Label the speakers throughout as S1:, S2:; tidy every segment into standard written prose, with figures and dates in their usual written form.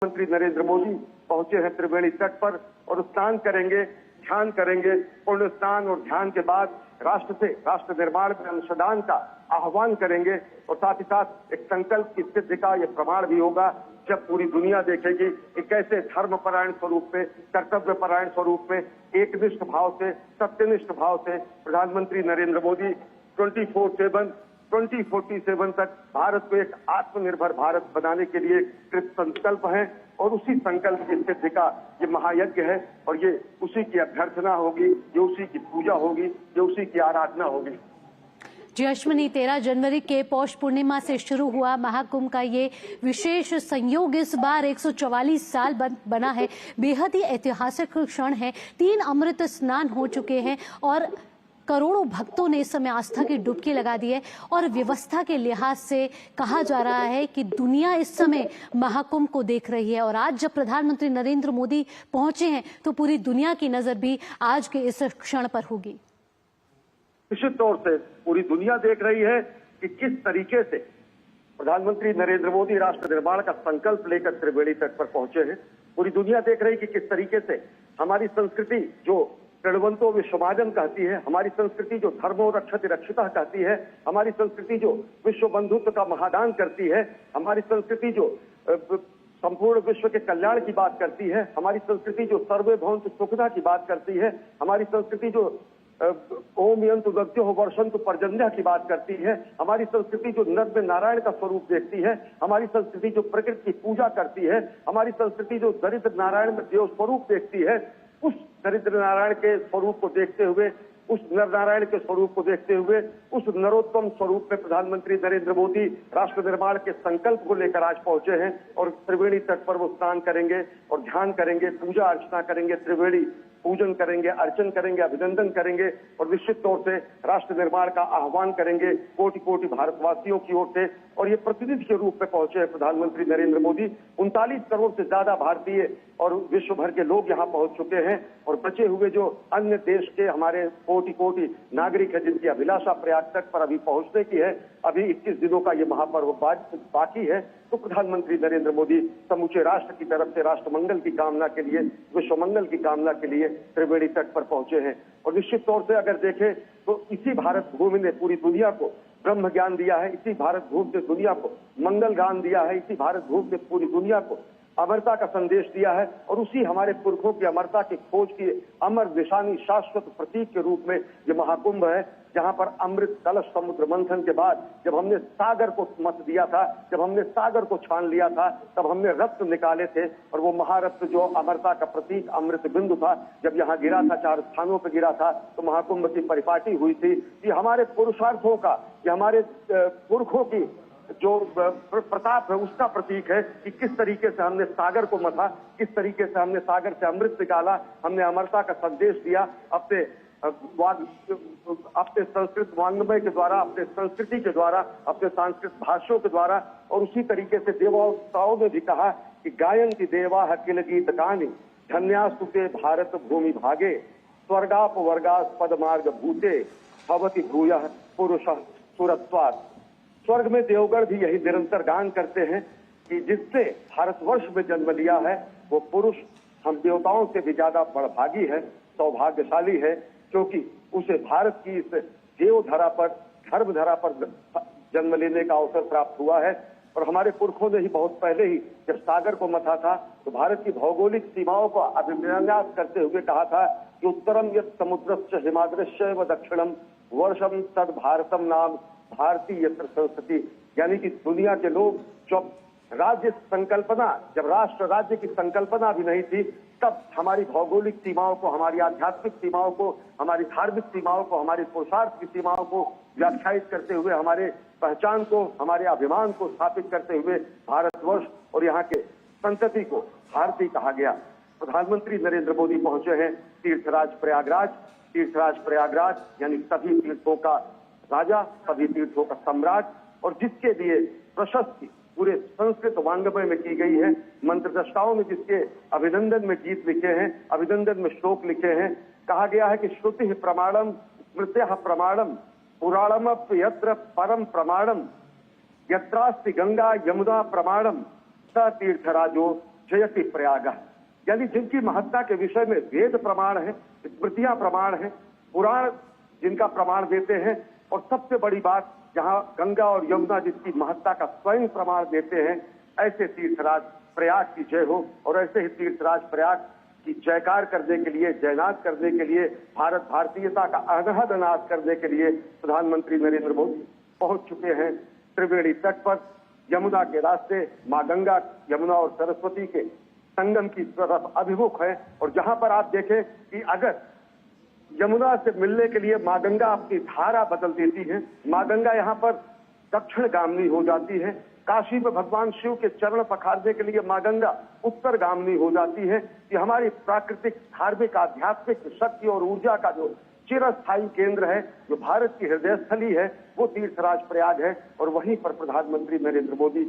S1: प्रधानमंत्री नरेंद्र मोदी पहुंचे हैं त्रिवेणी तट पर और स्नान करेंगे, ध्यान करेंगे। पुण्य स्नान और ध्यान के बाद राष्ट्र से राष्ट्र निर्माण में अंशदान का आह्वान करेंगे और साथ ही साथ एक संकल्प की सिद्धि का यह प्रमाण भी होगा जब पूरी दुनिया देखेगी कि कैसे धर्मपरायण स्वरूप में, कर्तव्यपरायण स्वरूप में, एकनिष्ठ भाव से, सत्यनिष्ठ भाव से प्रधानमंत्री नरेंद्र मोदी 2047 तक भारत को एक आत्मनिर्भर भारत बनाने के लिए कृत संकल्प है और उसी संकल्प की सिद्धि का ये महायज्ञ है और ये उसी की अभ्यर्थना होगी, ये उसी की पूजा होगी, ये उसी की आराधना होगी।
S2: जी अश्विनी, 13 जनवरी के पौष पूर्णिमा से शुरू हुआ महाकुंभ का ये विशेष संयोग इस बार 144 साल बना है। बेहद ही ऐतिहासिक क्षण है। 3 अमृत स्नान हो चुके हैं और करोड़ों भक्तों ने इस समय आस्था की डुबकी लगा दी है और व्यवस्था के लिहाज से कहा जा रहा है कि दुनिया इस समय महाकुंभ को देख रही है और आज जब प्रधानमंत्री नरेंद्र मोदी पहुंचे हैं तो पूरी दुनिया की नजर भी आज के इस क्षण पर होगी।
S1: निश्चित तौर से पूरी दुनिया देख रही है कि किस तरीके से प्रधानमंत्री नरेंद्र मोदी राष्ट्र निर्माण का संकल्प लेकर त्रिवेणी तट पर पहुंचे हैं। पूरी दुनिया देख रही है कि किस तरीके से हमारी संस्कृति जो प्रणवंतो विश्वमाजन कहती है, हमारी संस्कृति जो धर्मो रक्षति रक्षिता कहती है, हमारी संस्कृति जो विश्व बंधुत्व का महादान करती है, हमारी संस्कृति जो संपूर्ण विश्व के कल्याण की बात करती है, हमारी संस्कृति जो सर्वे भवन्तु सुखदा की बात करती है, हमारी संस्कृति जो ओम यन्तु दद्यो वर्षन्तु पर्जन्यः की बात करती है, हमारी संस्कृति जो नर में नारायण का स्वरूप देखती है, हमारी संस्कृति जो प्रकृति की पूजा करती है, हमारी संस्कृति जो दरिद्र नारायण में देव स्वरूप देखती है, उस दरिद्र नारायण के स्वरूप को देखते हुए, उस नर नारायण के स्वरूप को देखते हुए, उस नरोत्तम स्वरूप में प्रधानमंत्री नरेंद्र मोदी राष्ट्र निर्माण के संकल्प को लेकर आज पहुंचे हैं और त्रिवेणी तट पर वो स्नान करेंगे और ध्यान करेंगे, पूजा अर्चना करेंगे, त्रिवेणी पूजन करेंगे, अर्चन करेंगे, अभिनंदन करेंगे और निश्चित तौर से राष्ट्र निर्माण का आह्वान करेंगे कोटि कोटि भारतवासियों की ओर से। और ये प्रतिनिधि के रूप में पहुंचे हैं प्रधानमंत्री नरेंद्र मोदी। 39 करोड़ से ज्यादा भारतीय और विश्व भर के लोग यहाँ पहुंच चुके हैं और बचे हुए जो अन्य देश के हमारे कोटि कोटि नागरिक है जिनकी अभिलाषा प्रयाग तक पर अभी पहुंचने की है, अभी 21 दिनों का ये महापर्व बाकी है। तो प्रधानमंत्री नरेंद्र मोदी समूचे राष्ट्र की तरफ से राष्ट्र मंगल की कामना के लिए, विश्व मंगल की कामना के लिए त्रिवेणी तट पर पहुंचे हैं। और निश्चित तौर से अगर देखें तो इसी भारत भूमि ने पूरी दुनिया को ब्रह्म ज्ञान दिया है, इसी भारत भूमि ने दुनिया को मंगल ज्ञान दिया है, इसी भारत भूमि ने पूरी दुनिया को अमरता का संदेश दिया है और उसी हमारे पुरखों की अमरता की खोज की अमर निशानी, शाश्वत प्रतीक के रूप में ये महाकुंभ है, जहां पर अमृत कलश समुद्र मंथन के बाद जब हमने सागर को मत दिया था, जब हमने सागर को छान लिया था, तब हमने रत्न निकाले थे और वो महारत्न जो अमरता का प्रतीक अमृत बिंदु था, जब यहाँ गिरा था, 4 स्थानों पर गिरा था, तो महाकुंभ की परिपाटी हुई थी। ये हमारे पुरुषार्थों का, ये हमारे पुरखों की जो प्रताप है उसका प्रतीक है कि किस तरीके से हमने सागर को मथा, किस तरीके से हमने सागर से अमृत निकाला, हमने अमरता का संदेश दिया अपने संस्कृत वाङ्मय के द्वारा, अपने संस्कृति के द्वारा, अपने सांस्कृतिक भाषाओं के द्वारा। और उसी तरीके से देवताओं ने भी कहा कि गायन्ति देवा किल गीत गानि धन्यास्तु ते भारत भूमि भागे स्वर्गाप वर्गास पद मार्ग भूते भवति भूयः पुरुषः सुरत्वात्। स्वर्ग में देवगण भी यही निरंतर गान करते हैं कि जिससे भारतवर्ष में जन्म लिया है वो पुरुष हम देवताओं से भी ज्यादा बड़भागी है, सौभाग्यशाली है, क्योंकि उसे भारत की इस देवधरा पर, धर्मधरा पर जन्म लेने का अवसर प्राप्त हुआ है। और हमारे पुरखों ने ही बहुत पहले ही जब सागर को मथा था तो भारत की भौगोलिक सीमाओं को अभिविन्यास करते हुए कहा था कि उत्तरम यत् समुद्रस्य हिमाद्रस्य व दक्षिणम वर्षम तद भारतम नाम भारतीय यत्र संस्कृति। यानी कि दुनिया के लोग जब राज्य संकल्पना, जब राष्ट्र राज्य की संकल्पना भी नहीं थी, तब हमारी भौगोलिक सीमाओं को, हमारी आध्यात्मिक सीमाओं को, हमारी धार्मिक सीमाओं को, हमारे पुरुषार्थ की सीमाओं को व्याख्यायित करते हुए, हमारे पहचान को, हमारे अभिमान को स्थापित करते हुए भारतवर्ष और यहाँ के संतति को भारतीय कहा गया। प्रधानमंत्री नरेंद्र मोदी पहुंचे हैं तीर्थराज प्रयागराज। तीर्थराज प्रयागराज यानी सभी तीर्थों का राजा, सभी तीर्थों का सम्राट, और जिसके लिए प्रशस्ति पूरे संस्कृत वाङ्मय में की गई है। मंत्रदृष्टाओं ने जिसके अभिनंदन में गीत लिखे हैं, अभिनंदन में श्लोक लिखे हैं। कहा गया है कि श्रुति प्रमाणम स्मृत्यः प्रमाणम पुराणमप यत्र परम प्रमाणम यत्रास्ति गंगा यमुना प्रमाणम स तीर्थराजो जयति प्रयागः, यानी जिनकी महत्ता के विषय में वेद प्रमाण है, स्मृतियां प्रमाण है, पुराण जिनका प्रमाण देते हैं, और सबसे बड़ी बात जहां गंगा और यमुना जिसकी महत्ता का स्वयं प्रमाण देते हैं, ऐसे तीर्थराज प्रयाग की जय हो। और ऐसे ही तीर्थराज प्रयाग की जयकार करने के लिए, जयनाद करने के लिए, भारत भारतीयता का अनहद नाद करने के लिए प्रधानमंत्री नरेंद्र मोदी पहुंच चुके हैं त्रिवेणी तट पर। यमुना के रास्ते मां गंगा, यमुना और सरस्वती के संगम की तरफ अभिमुख है। और जहां पर आप देखें कि अगर यमुना से मिलने के लिए मां गंगा अपनी धारा बदल देती है, मां गंगा यहाँ पर दक्षिण गामनी हो जाती है। काशी में भगवान शिव के चरण पखारने के लिए मां गंगा उत्तर गामनी हो जाती है। कि हमारी प्राकृतिक, धार्मिक, आध्यात्मिक शक्ति और ऊर्जा का जो चिरस्थायी केंद्र है, जो भारत की हृदय स्थली है, वो तीर्थराज प्रयाग है। और वहीं पर प्रधानमंत्री नरेंद्र मोदी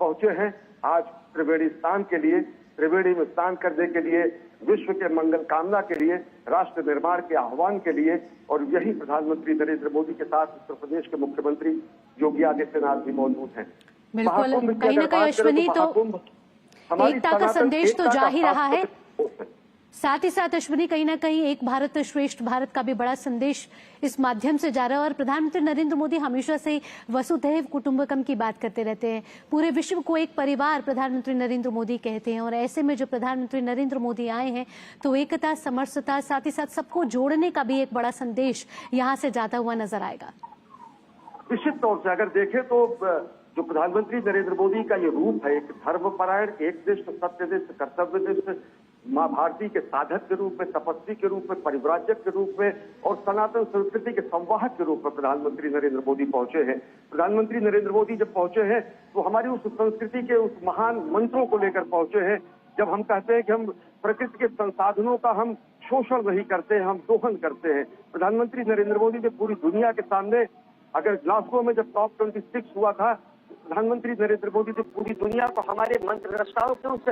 S1: पहुंचे हैं आज त्रिवेणी स्नान के लिए, त्रिवेणी में स्नान करने के लिए, विश्व के मंगल कामना के लिए, राष्ट्र निर्माण के आह्वान के लिए। और यही प्रधानमंत्री नरेंद्र मोदी के साथ उत्तर प्रदेश के मुख्यमंत्री योगी आदित्यनाथ भी मौजूद हैं।
S2: बिल्कुल, कहीं ना कहीं अश्विनी तो एकता का संदेश तो जा ही रहा है, साथ ही साथ अश्विनी कहीं ना कहीं एक भारत श्रेष्ठ भारत का भी बड़ा संदेश इस माध्यम से जा रहा है। और प्रधानमंत्री नरेंद्र मोदी हमेशा से वसुधैव कुटुंबकम की बात करते रहते हैं, पूरे विश्व को एक परिवार प्रधानमंत्री नरेंद्र मोदी कहते हैं। और ऐसे में जो प्रधानमंत्री नरेंद्र मोदी आए हैं तो एकता, समरसता, साथ ही साथ सबको जोड़ने का भी एक बड़ा संदेश यहाँ से जाता हुआ नजर आएगा।
S1: निश्चित तौर से अगर देखें तो जो प्रधानमंत्री नरेंद्र मोदी का ये रूप है, एक धर्मपरायण, एकनिष्ठ, सत्यनिष्ठ, कर्तव्यनिष्ठ, मां भारती के साधक के रूप में, तपस्वी के रूप में, परिव्राजक के रूप में और सनातन संस्कृति के संवाहक के रूप में प्रधानमंत्री नरेंद्र मोदी पहुंचे हैं। प्रधानमंत्री नरेंद्र मोदी जब पहुंचे हैं तो हमारी उस संस्कृति के उस महान मंत्रों को लेकर पहुंचे हैं। जब हम कहते हैं कि हम प्रकृति के संसाधनों का हम शोषण नहीं करते, हम दोहन करते हैं। प्रधानमंत्री नरेंद्र मोदी ने पूरी दुनिया के सामने, अगर ग्लासगो में जब टॉप 26 हुआ था, प्रधानमंत्री नरेंद्र मोदी ने पूरी दुनिया को हमारे मंत्रद्रष्टाओं के उस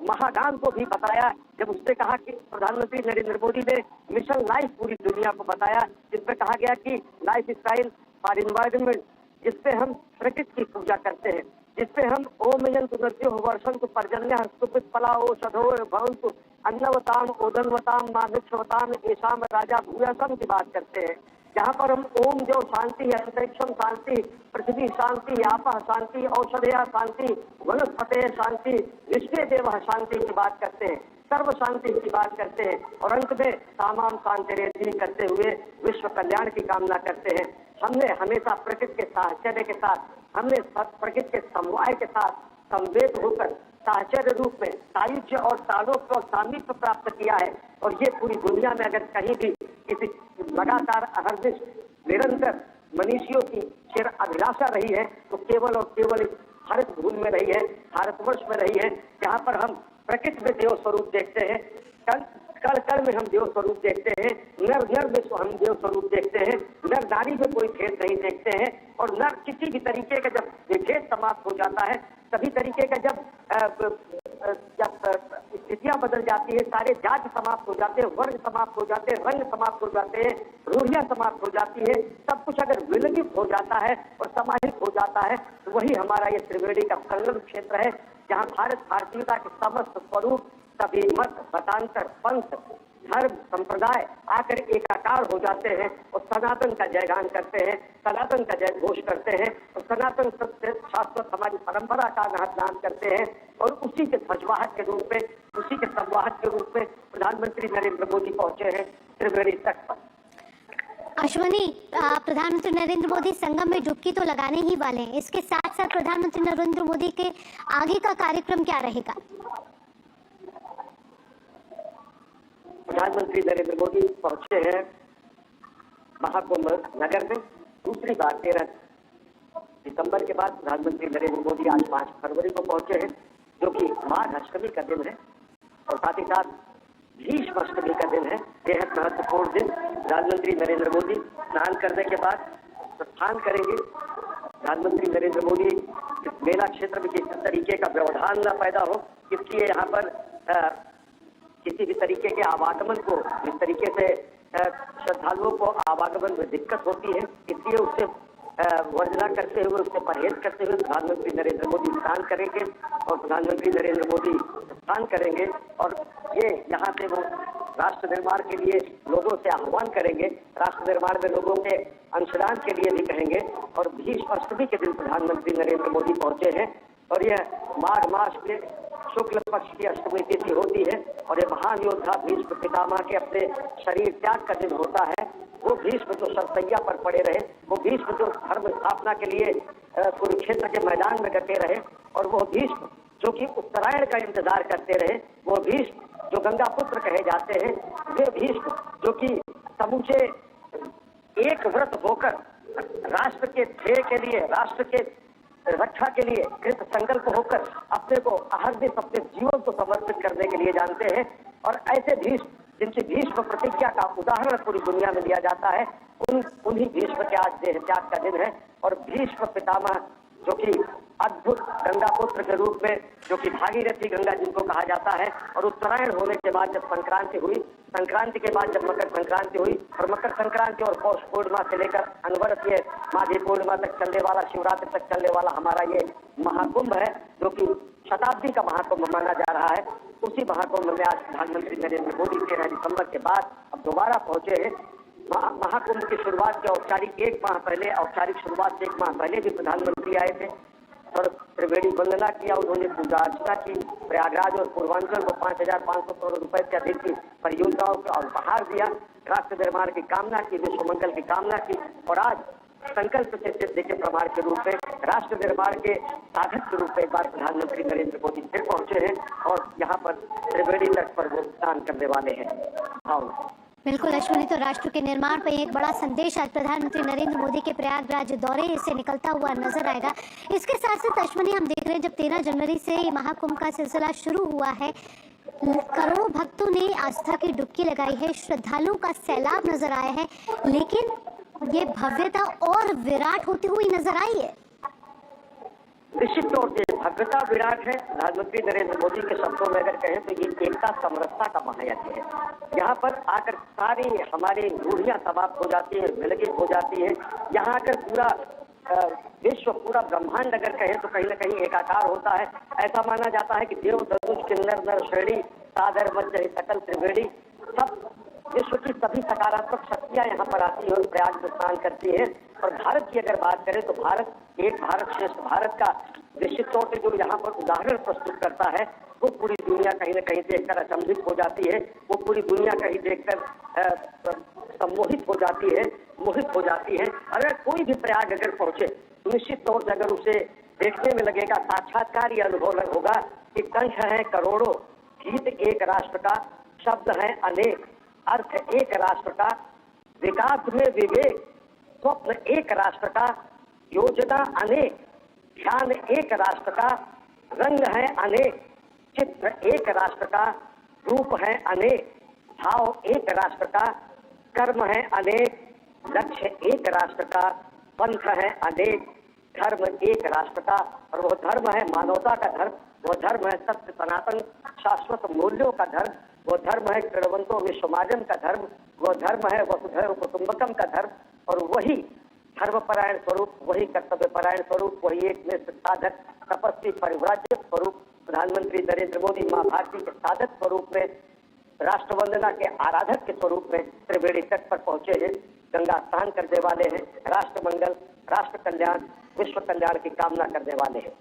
S1: महागान को भी बताया, जब उसने कहा कि प्रधानमंत्री नरेंद्र मोदी ने मिशन लाइफ पूरी दुनिया को बताया, जिसमें कहा गया कि लाइफ स्टाइल फॉर एनवायरनमेंट, जिसपे हम प्रकृति की पूजा करते हैं, जिसपे हम ओम यंतु नृत्यो वर्षंतु पर्जन्य हस्तुपित पलाओ सधो भवन्तु अन्नवताम ओदनवताम मामिक्षवताम ऐसाम राजा भूयासम की बात करते हैं, जहाँ पर हम ओम जो शांति है, अंतरिक्षम शांति, पृथ्वी शांति, आपः शांति, औषधया शांति, वनस्पते शांति, विश्वे देव शांति की बात करते हैं, सर्व शांति की बात करते हैं। और अंत में सामाम शांति करते हुए विश्व कल्याण की कामना करते हैं। हमने हमेशा प्रकृति के साहचर्य के साथ, हमने प्रकृति के समवाय के साथ संवेद होकर साहचर्य रूप में सायुज्य और तालोक्य और सामीप्य प्राप्त किया है। और ये पूरी दुनिया में अगर कहीं भी किसी लगातार अहर्निश निरंतर मनुष्यों की चिर अभिलाषा रही है तो केवल और केवल इस भारत भूमि में रही है, भारतवर्ष में रही है, जहाँ पर हम प्रकृति में देव स्वरूप देखते हैं, कल कल में हम देव स्वरूप देखते हैं, नर नर में हम देव स्वरूप देखते हैं, नर नारी में कोई भेद नहीं देखते हैं। और नर किसी भी तरीके का जब विभेद समाप्त हो जाता है, सभी तरीके का जब स्थितियां बदल जाती है, सारे जाति समाप्त हो जाते हैं, वर्ग समाप्त हो जाते हैं, रंग समाप्त हो जाते हैं, रूढ़ियां समाप्त हो जाती है, सब कुछ अगर विलगित हो जाता है और समाहित हो जाता है तो वही हमारा ये त्रिवेणी का संगम क्षेत्र है, जहाँ भारत भारतीयता के समस्त स्वरूप, सभी मत, मतांतर, पंथ, धर्म, संप्रदाय आकर एकाकार हो जाते हैं और सनातन का जयगान करते हैं, सनातन का जय घोष करते हैं और सनातन सत्य शाश्वत हमारी परंपरा का गान करते हैं। और उसी के ध्वजवाहक के रूप में, उसी के संवाहक के रूप में प्रधानमंत्री नरेंद्र मोदी पहुंचे हैं त्रिवेणी तट पर।
S3: अश्विनी, प्रधानमंत्री नरेंद्र मोदी संगम में डुबकी तो लगाने ही वाले हैं, इसके साथ साथ प्रधानमंत्री नरेंद्र मोदी के आगे का कार्यक्रम क्या रहेगा?
S4: प्रधानमंत्री नरेंद्र मोदी पहुंचे हैं महाकुंभ नगर में दूसरी बार 13 दिसंबर के बाद। प्रधानमंत्री नरेंद्र मोदी आज 5 फरवरी को पहुंचे हैं, जो कि माघ अष्टमी का दिन है और साथ ही साथ भीष्म अष्टमी का दिन है, बेहद महत्वपूर्ण दिन। प्रधानमंत्री नरेंद्र मोदी स्नान करने के बाद प्रस्थान करेंगे। प्रधानमंत्री नरेंद्र मोदी इस मेला क्षेत्र में किसी तरीके का व्यवधान न पैदा हो, इसलिए यहाँ पर किसी भी तरीके के आवागमन को, जिस तरीके से श्रद्धालुओं को आवागमन में दिक्कत होती है, इसलिए उससे वर्जना करते हुए, उससे परहेज करते हुए प्रधानमंत्री नरेंद्र मोदी स्नान करेंगे और प्रधानमंत्री नरेंद्र मोदी स्नान करेंगे और ये यहाँ से वो राष्ट्र निर्माण के लिए लोगों से आह्वान करेंगे, राष्ट्र निर्माण में लोगों के अंशदान के लिए भी कहेंगे। और भीष्म अष्टमी के दिन प्रधानमंत्री नरेंद्र मोदी पहुंचे हैं और यह माघ मास के शुक्ल पक्ष की अष्टमी तिथि होती है और ये महान योद्धा भीष्म पितामह के अपने शरीर त्याग का दिन होता है। वो भीष्म जो शरसैया पर पड़े रहे, वो भीष्म जो धर्म स्थापना के लिए कुरुक्षेत्र के मैदान में डटे रहे, और वो भीष्म जो कि उत्तरायण का इंतजार करते रहे, वो भीष्म जो गंगा पुत्र कहे जाते हैं, वे भीष्म जो कि समूचे एक व्रत होकर राष्ट्र के ध्येय के लिए, राष्ट्र के रक्षा के लिए कृत संकल्प होकर अपने को अहर्निश अपने जीवन को समर्पित करने के लिए जानते हैं। और ऐसे भीष्म जिनकी भीष्म प्रतिज्ञा का उदाहरण पूरी दुनिया में दिया जाता है, उन्हीं भीष्म के आज देह त्याग का दिन है। और भीष्म पितामह जो कि अद्भुत गंगा पुत्र के रूप में, जो कि भागीरथी गंगा जिनको कहा जाता है, और उत्तरायण होने के बाद जब संक्रांति हुई, संक्रांति के बाद जब मकर संक्रांति हुई, और मकर संक्रांति और पौष पूर्णिमा से लेकर अनवरत ये माघी पूर्णिमा तक चलने वाला, शिवरात्रि तक चलने वाला हमारा ये महाकुंभ है, जो कि शताब्दी का महाकुंभ माना जा रहा है। उसी महाकुंभ में आज प्रधानमंत्री नरेंद्र मोदी 13 दिसंबर के बाद अब दोबारा पहुंचे हैं। महाकुंभ की शुरुआत के औपचारिक एक माह पहले, औपचारिक शुरुआत से एक माह पहले भी प्रधानमंत्री आए थे और त्रिवेणी वंदना किया, उन्होंने पूजा अर्चना की। प्रयागराज और पूर्वांचल को 5,500 करोड़ रुपए से अधिक की परियोजनाओं का उपहार दिया, राष्ट्र निर्माण की कामना की, विश्व मंगल की कामना की। और आज संकल्प से सिद्धि के प्रमाण के रूप में, राष्ट्र निर्माण के साधक के रूप में एक बार प्रधानमंत्री नरेंद्र मोदी फिर पहुंचे हैं और यहाँ पर त्रिवेणी तट पर वो स्नान करने वाले हैं।
S3: बिल्कुल अश्विनी, तो राष्ट्र के निर्माण पर एक बड़ा संदेश आज प्रधानमंत्री नरेंद्र मोदी के प्रयागराज दौरे से निकलता हुआ नजर आएगा। इसके साथ साथ अश्विनी, हम देख रहे हैं जब 13 जनवरी से महाकुंभ का सिलसिला शुरू हुआ है, करोड़ों भक्तों ने आस्था की डुबकी लगाई है, श्रद्धालुओं का सैलाब नजर आया है, लेकिन ये भव्यता और विराट होती हुई नजर आई है।
S4: निश्चित तौर से भव्यता विराट है। प्रधानमंत्री नरेंद्र मोदी के शब्दों में अगर कहें तो ये एकता समरसता का महायज्ञ है। यहाँ पर आकर सारी हमारी रूढ़ियां समाप्त हो जाती है, विलगित हो जाती है। यहाँ आकर पूरा विश्व, पूरा ब्रह्मांड अगर कहें तो कहीं न कहीं एकाकार होता है। ऐसा माना जाता है कि देव धनुष किन्नर नर श्रेणी सादर मध्य सकल त्रिवेणी, सब विश्व की सभी सकारात्मक शक्तियां यहाँ पर आती है और प्रयाग में स्नान करती है। और भारत की अगर बात करें तो भारत, एक भारत श्रेष्ठ भारत का निश्चित तौर से जो यहाँ पर उदाहरण प्रस्तुत करता है, वो पूरी दुनिया कहीं न कहीं देखकर अचंभित हो जाती है, वो पूरी दुनिया कहीं देखकर सम्मोहित हो जाती है, मोहित हो जाती है। अगर कोई भी प्रयाग अगर पहुंचे तो निश्चित तौर से अगर उसे देखने में लगेगा, साक्षात्कार ये अनुभव होगा कि कंठ है करोड़ों, गीत एक राष्ट्र का, शब्द है अनेक, अर्थ एक राष्ट्र का, विकास में विवेक, स्वप्न एक राष्ट्र का, योजना अनेक, ध्यान एक राष्ट्र का, रंग है अनेक, चित्र एक राष्ट्र का, रूप है अनेक, भाव एक राष्ट्र का, कर्म है अनेक, लक्ष्य एक राष्ट्र का, पंथ है अनेक, धर्म एक राष्ट्र का। और वो धर्म है मानवता का धर्म, वो धर्म है सत्य सनातन शाश्वत मूल्यों का धर्म, वो धर्म है कृणवंतो विश्वमाजन का धर्म, वो धर्म है वसुधैव कुटुंबकम का धर्म। और वही धर्मपरायण स्वरूप, वही कर्तव्यपरायण स्वरूप, वही एक में साधक तपस्वी परिव्राजक स्वरूप प्रधानमंत्री नरेंद्र मोदी मां भारती के साधक स्वरूप में, राष्ट्र वंदना के आराधक के स्वरूप में त्रिवेणी तट पर पहुंचे हैं, गंगा स्नान करने वाले हैं, राष्ट्र मंगल, राष्ट्र कल्याण, विश्व कल्याण की कामना करने वाले हैं।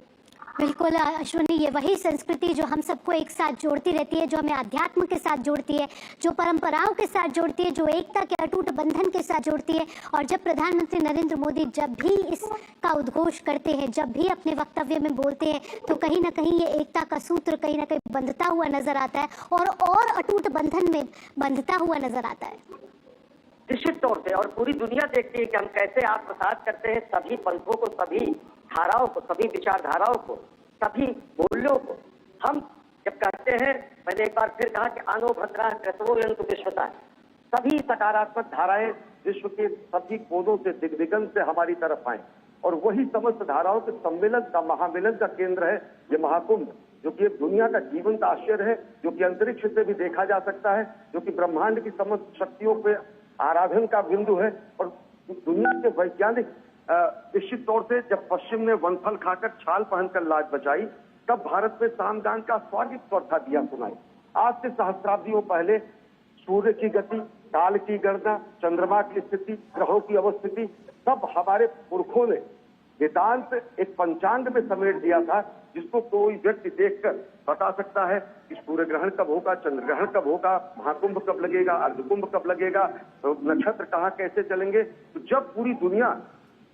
S3: बिल्कुल अश्विनी, ये वही संस्कृति जो हम सबको एक साथ जोड़ती रहती है, जो हमें अध्यात्म के साथ जोड़ती है, जो परंपराओं के साथ जोड़ती है, जो एकता के अटूट बंधन के साथ जोड़ती है। और जब प्रधानमंत्री नरेंद्र मोदी जब भी इसका उद्घोष करते हैं, जब भी अपने वक्तव्य में बोलते हैं, तो कहीं ना कहीं ये एकता का सूत्र कहीं ना कहीं बंधता हुआ नजर आता है और अटूट बंधन में बंधता हुआ नजर आता है।
S4: निश्चित तौर से, और पूरी दुनिया देखती है कि हम कैसे आत्मसात करते हैं सभी पंथों को, सभी धाराओं को, सभी विचारधाराओं को, सभी मूल्यों को। हम जब कहते हैं, मैंने एक बार फिर कहा कि आनो भद्रा क्रतवो यंतु विश्वता, सभी सकारात्मक धाराएं विश्व के सभी कोनों से, दिग्दिगंत से हमारी तरफ आए, और वही समस्त धाराओं के सम्मेलन का, महामिलन का केंद्र है ये महाकुंभ, जो कि एक दुनिया का जीवंत आश्चर्य है, जो कि अंतरिक्ष से भी देखा जा सकता है, जो कि ब्रह्मांड की समस्त शक्तियों पे आराधन का बिंदु है। और दुनिया के वैज्ञानिक
S1: निश्चित तौर से जब पश्चिम ने वनफल खाकर छाल पहनकर लाज बचाई, तब भारत में सामदान का स्वागत स्पर्धा दिया सुनाई। आज से सहस्राब्दियों पहले सूर्य की गति, काल की गणना, चंद्रमा की स्थिति, ग्रहों की अवस्थिति, सब हमारे पुरखों ने वेदांत एक पंचांग में समेट दिया था, जिसको कोई व्यक्ति देखकर बता सकता है कि सूर्य ग्रहण कब होगा, चंद्र ग्रहण कब होगा, महाकुंभ कब लगेगा, अर्धकुंभ कब लगेगा, तो नक्षत्र कहाँ कैसे चलेंगे। तो जब पूरी दुनिया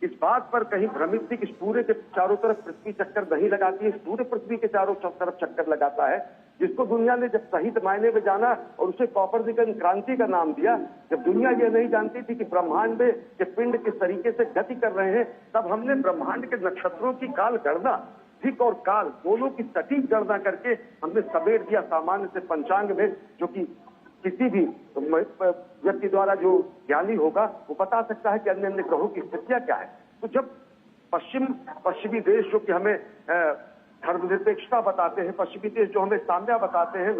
S1: इस बात पर कहीं भ्रमित थी कि सूर्य के चारों तरफ पृथ्वी चक्कर नहीं लगाती है, सूर्य पृथ्वी के चारों तरफ चक्कर लगाता है, जिसको दुनिया ने जब सही मायने में जाना और उसे कॉपरनिकस क्रांति का नाम दिया, जब दुनिया ये नहीं जानती थी कि ब्रह्मांड में के पिंड किस तरीके से गति कर रहे हैं, तब हमने ब्रह्मांड के नक्षत्रों की काल गणना, धिक और काल दोनों की सटीक गणना करके हमने समेट दिया सामान्य से पंचांग में, जो कि किसी भी व्यक्ति द्वारा जो ज्ञानी होगा वो बता सकता है कि अन्य अन्य ग्रहों की स्थितियां क्या है। तो जब पश्चिमी देश जो कि हमें धर्मनिरपेक्षता बताते हैं, पश्चिमी देश जो हमें साम्या बताते हैं,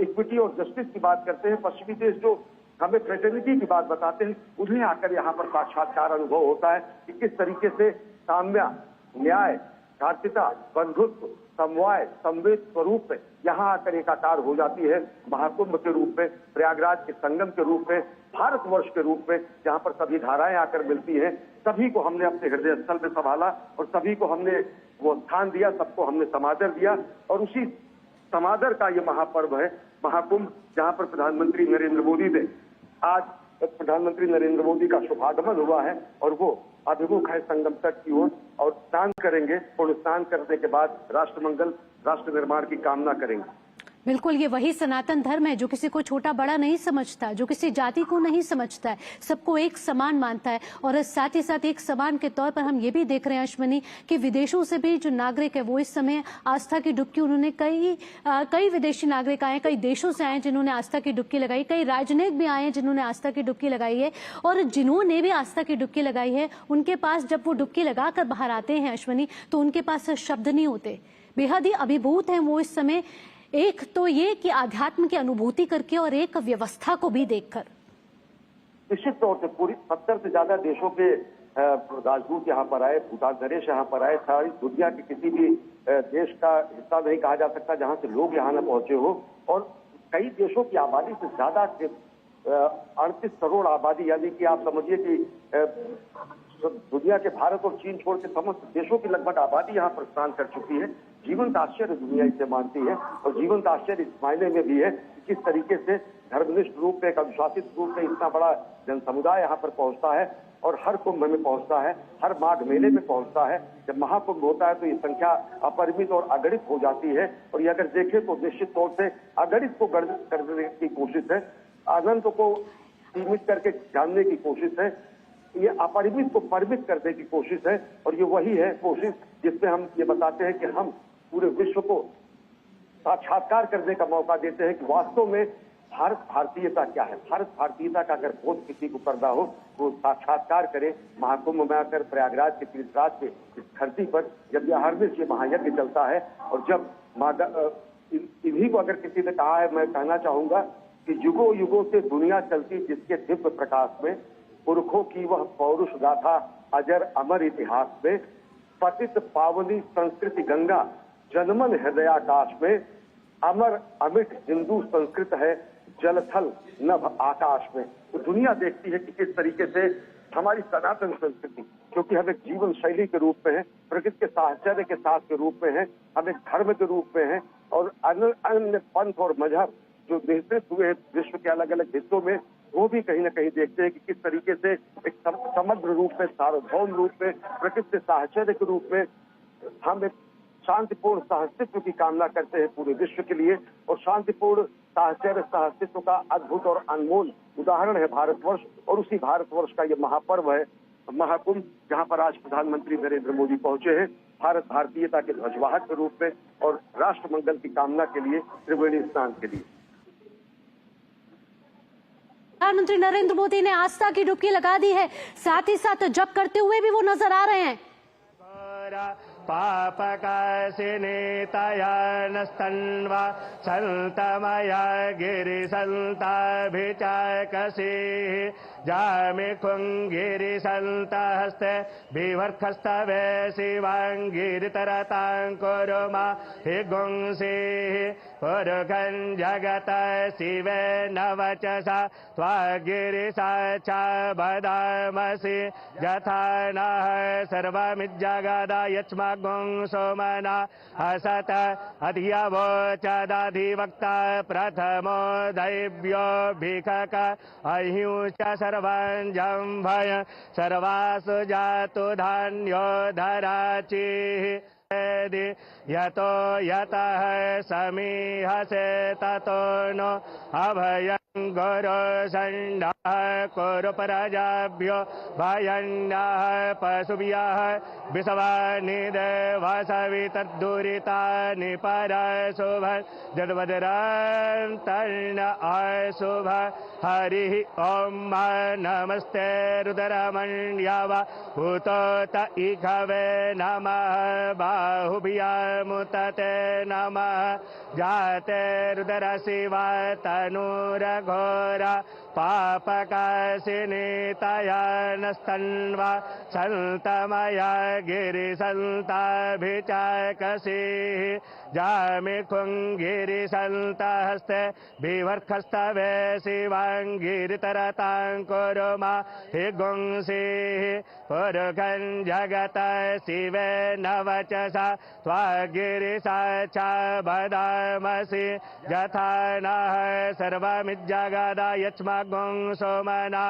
S1: इक्विटी और जस्टिस की बात करते हैं, पश्चिमी देश जो हमें फ्रेटर्निटी की बात बताते हैं, उन्हें आकर यहाँ पर साक्षात्कार अनुभव होता है कि किस तरीके से साम्या, न्याय, कार्तिता, बंधुत्व, समवाय, संवेद स्वरूप में यहाँ आकर एकाकार हो जाती है, महाकुंभ के रूप में, प्रयागराज के संगम के रूप में, भारतवर्ष के रूप में, जहाँ पर सभी धाराएं आकर मिलती हैं। सभी को हमने अपने हृदय स्थल में संभाला और सभी को हमने वो स्थान दिया, सबको हमने समादर दिया, और उसी समादर का ये महापर्व है महाकुंभ, जहाँ पर प्रधानमंत्री नरेंद्र मोदी ने आज प्रधानमंत्री नरेंद्र मोदी का शुभागमन हुआ है और वो अभिमुख है संगम तट की ओर और स्नान करेंगे। पुण्य स्नान करने के बाद राष्ट्रमंगल, राष्ट्र निर्माण की कामना करेंगे।
S2: बिल्कुल, ये वही सनातन धर्म है जो किसी को छोटा बड़ा नहीं समझता, जो किसी जाति को नहीं समझता है, सबको एक समान मानता है। और साथ ही साथ एक समान के तौर पर हम ये भी देख रहे हैं अश्विनी कि विदेशों से भी जो नागरिक है वो इस समय आस्था की डुबकी, उन्होंने कई विदेशी नागरिक आए, कई देशों से आए जिन्होंने आस्था की डुबकी लगाई, कई राजनयिक भी आए जिन्होंने आस्था की डुबकी लगाई है। और जिन्होंने भी आस्था की डुबकी लगाई है, उनके पास जब वो डुबकी लगाकर बाहर आते हैं अश्विनी, तो उनके पास शब्द नहीं होते, बेहद ही अभिभूत हैं वो इस समय। एक तो ये कि आध्यात्म की अनुभूति करके और एक व्यवस्था को भी देखकर।
S1: निश्चित तौर से पूरी 70 से ज्यादा देशों के राजदूत यहाँ पर आए, भूटान नरेश यहाँ पर आए। सारी दुनिया के किसी भी देश का हिस्सा नहीं कहा जा सकता जहाँ से लोग यहाँ न पहुंचे हो। और कई देशों की आबादी से ज्यादा 38 करोड़ आबादी, यानी कि आप समझिए कि दुनिया के भारत और चीन छोड़ के समस्त देशों की लगभग आबादी यहाँ पर स्नान कर चुकी है। जीवंत आश्चर्य दुनिया इसे मानती है और जीवंत आश्चर्य इस मायने में भी है कि किस तरीके से धर्मनिष्ठ रूप में, एक अनुशासित रूप में इतना बड़ा जन समुदाय यहाँ पर पहुंचता है और हर कुंभ में पहुंचता है, हर माघ मेले में पहुंचता है। जब महाकुंभ होता है तो ये संख्या अपरिमित और अगणित हो जाती है। और ये अगर देखें तो निश्चित तौर से अगणित को गणित करने की कोशिश है, अनंत को सीमित करके जानने की कोशिश है, ये अपरिमित को परिमित करने की कोशिश है। और ये वही है कोशिश जिसमें हम ये बताते हैं कि हम पूरे विश्व को साक्षात्कार करने का मौका देते हैं कि वास्तव में भारत भारतीयता क्या है। भारत भारतीयता का अगर बोध किसी को करना हो तो साक्षात्कार करे। महाकुंभ में आकर प्रयागराज के तीर्थराज के इस धरती पर जब यह हर वर्ष ये महायज्ञ चलता है और जब इन्हीं को अगर किसी ने कहा है, मैं कहना चाहूंगा कि युगों युगों से दुनिया चलती जिसके दिव्य प्रकाश में, पुरखों की वह पौरुष गाथा अजर अमर इतिहास में, पतित पावनी संस्कृति गंगा जनमन हृदयाकाश में, अमर अमिट हिंदू संस्कृत है जलथल नभ आकाश में। तो दुनिया देखती है कि किस तरीके से हमारी सनातन संस्कृति, क्योंकि हम एक जीवन शैली के रूप में है, प्रकृति के साहचर्य के साथ के रूप में है, हम एक धर्म के रूप में है और अन्य पंथ और मजहब जो विस्तृत हुए हैं विश्व के अलग अलग हिस्सों में, वो भी कहीं ना कहीं देखते हैं कि किस तरीके से एक समग्र रूप में, सार्वभौम रूप में, प्रकृति के साहचर्य के रूप में हम एक शांतिपूर्ण सहअस्तित्व की कामना करते हैं पूरे विश्व के लिए। और शांतिपूर्ण साहचर्य सहअस्तित्व का अद्भुत और अनमोल उदाहरण है भारतवर्ष। और उसी भारतवर्ष का ये महापर्व है महाकुंभ, जहाँ पर आज प्रधानमंत्री नरेंद्र मोदी पहुंचे हैं भारत भारतीयता के ध्वजवाहक के रूप में और राष्ट्रमंगल की कामना के लिए, त्रिवेणी स्नान के लिए।
S2: प्रधानमंत्री नरेंद्र मोदी ने आस्था की डुबकी लगा दी है, साथ ही साथ जप करते हुए भी वो नजर आ रहे हैं।
S5: पापकासिने तयानस्तन्वा संतमया गिरिसंताभिचाकसे जामिखुङ्गिरिसन्तहस्ते बिभर्खस्तवे शिवाङ्गिरितरताङ्कुरुमा हि गुंसिः पुरुखं जगत शिवे नवचसा त्वागिरिसा च वदामसि यथा नः सर्वमिज्जगदायच्मगुं सोमना असत अधियवोचदधिवक्ता प्रथमो दैव्यो भिखक अहिंस सर्वं जम्भय सर्वासु जातु धान्यो धराचिः यतो यतः समीहसे ततो नो अभयं गुरु सण्डः कुरु प्रजाभ्यो भयन्नः पशुभ्यः विषवानिदेवसवितद्दुरितानि परशुभ जड्वदरन्तर्ण अशुभ हरिः ॐ नमस्ते रुद्रमण्यव भूतोत इघवे नमः बाहुभ्यामुतते नमः जाते रुद्र शिवा तनूरघोरा पापकाशिनी तया नस्तन्वा सन्तमया गिरिसन्ताभिचाकसीः जामिखुङ्गिरिसन्तहस्ते बिभर्खस्तवे शिवाङ्गिरितरताङ्कुरुमा हि गुंसिः पुरुखं जगत शिवे नवचसा त्वागिरिसा च वदामसि यथा नः सर्वमिज्जगदायच्मगुं सोमना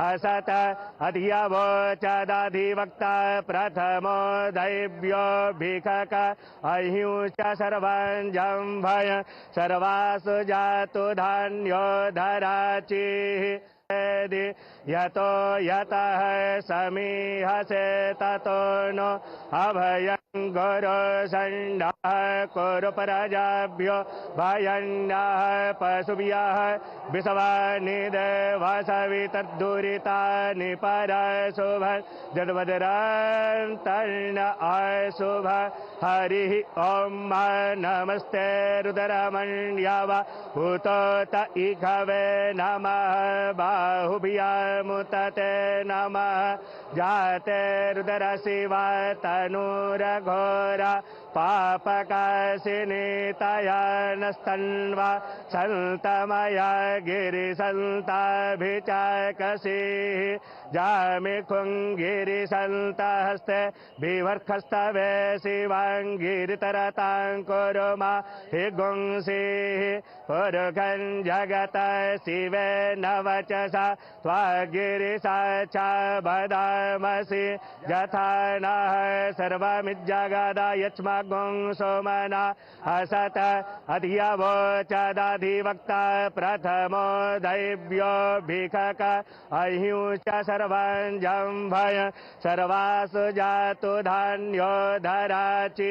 S5: असत अधियवोचदधिवक्ता प्रथमो दैव्यो भिखक अहिंस सर्वं जम्भय सर्वासु जातु धान्यो धराचिः यतो यतः समीहसे ततो नो अभयं गुरु सण्डः कुरु प्रजाभ्यो भयन्नः पशुभ्यः विषवानिदेवसवितद्दुरितानि परशुभ जड्वदरन्तर्ण अशुभ हरिः ॐ नमस्ते रुद्रमण्यव भूतोत इघवे नमः बाहुभ्यामुतते नमः जाते रुद्र शिवा तनूरघोरा पापकाशिनी तया नस्तन्वा सन्तमया गिरिसन्ताभिचाकसीः जामिखुङ्गिरिसन्तहस्ते बिभर्खस्तवे शिवाङ्गिरितरताङ्कुरुमा हि गुंसिः पुरुखं जगत शिवे नवचसा त्वागिरिसा च वदामसि यथा नः सर्वमिज्जगदायच्मगुं सोमना असत अधियवोचदधिवक्ता प्रथमो दैव्यो भिखक अहिंस सर्वं जम्भय सर्वासु जातु धान्यो धराचिः